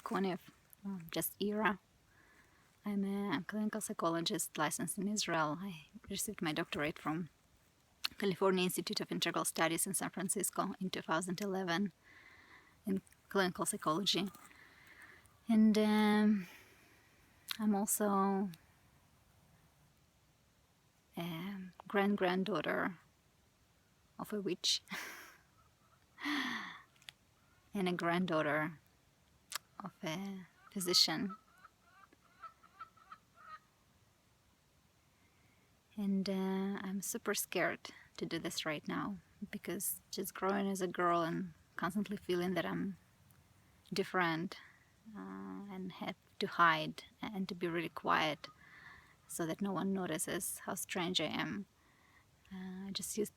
Koniv, just era. I'm a clinical psychologist licensed in Israel. I received my doctorate from California Institute of Integral Studies in San Francisco in 2011 in clinical psychology. And I'm also a granddaughter of a witch and a granddaughter of a physician. And I'm super scared to do this right now, because just growing as a girl and constantly feeling that I'm different and have to hide and to be really quiet so that no one notices how strange I am. I just used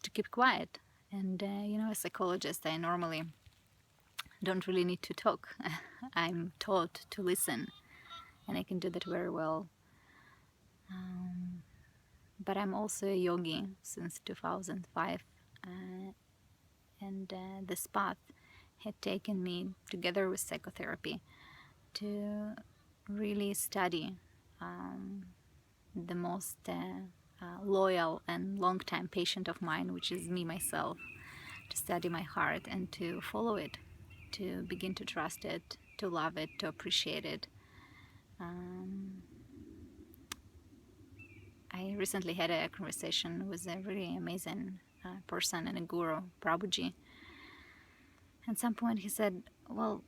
to keep quiet. And as a psychologist, I normally don't really need to talk. I'm taught to listen, and I can do that very well. But I'm also a yogi since 2005, and this path had taken me, together with psychotherapy, to really study the most loyal and long-time patient of mine, which is me myself, to study my heart and to follow it, to begin to trust it, to love it, to appreciate it. I recently had a conversation with a really amazing person and a guru, Prabhuji. At some point he said, well,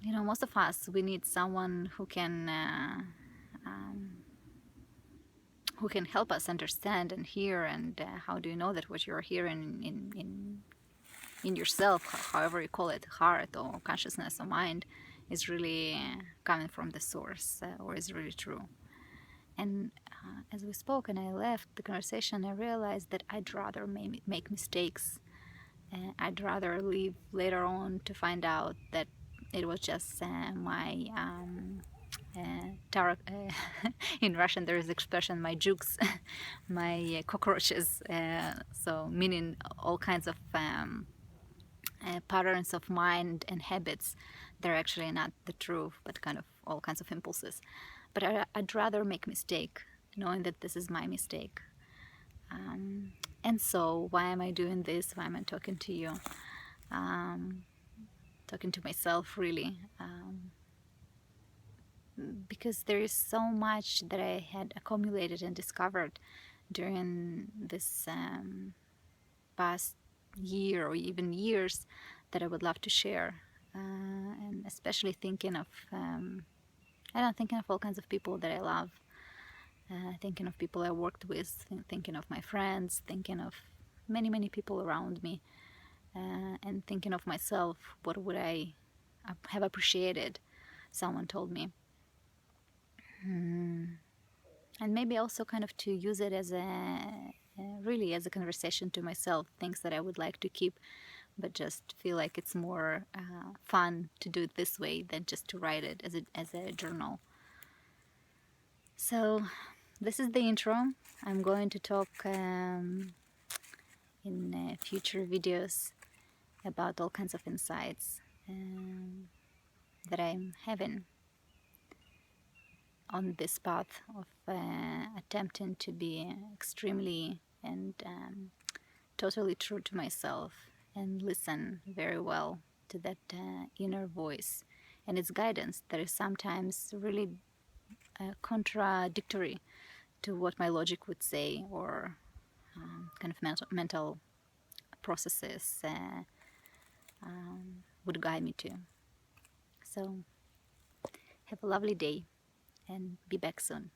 most of us, we need someone who can help us understand and hear, and how do you know that what you're hearing in yourself, however you call it, heart or consciousness or mind, is really coming from the source, or is really true. And as we spoke and I left the conversation, I realized that I'd rather make mistakes. I'd rather leave later on to find out that it was just my in Russian there is expression, my jukes, my cockroaches, so meaning all kinds of patterns of mind and habits. They're actually not the truth, but kind of all kinds of impulses. But I'd rather make mistake, knowing that this is my mistake. And so why am I doing this? Why am I talking to you? Talking to myself, really. Because there is so much that I had accumulated and discovered during this past year or even years that I would love to share. And especially thinking of all kinds of people that I love. Thinking of people I worked with, thinking of my friends, thinking of many people around me, and thinking of myself, what would I have appreciated, someone told me. And maybe also kind of to use it as really as a conversation to myself, things that I would like to keep, but just feel like it's more fun to do it this way than just to write it as a journal. So this is the intro. I'm going to talk in future videos about all kinds of insights that I'm having on this path of attempting to be extremely and totally true to myself and listen very well to that inner voice and its guidance that is sometimes really contradictory to what my logic would say, or kind of mental processes would guide me to. So have a lovely day and be back soon.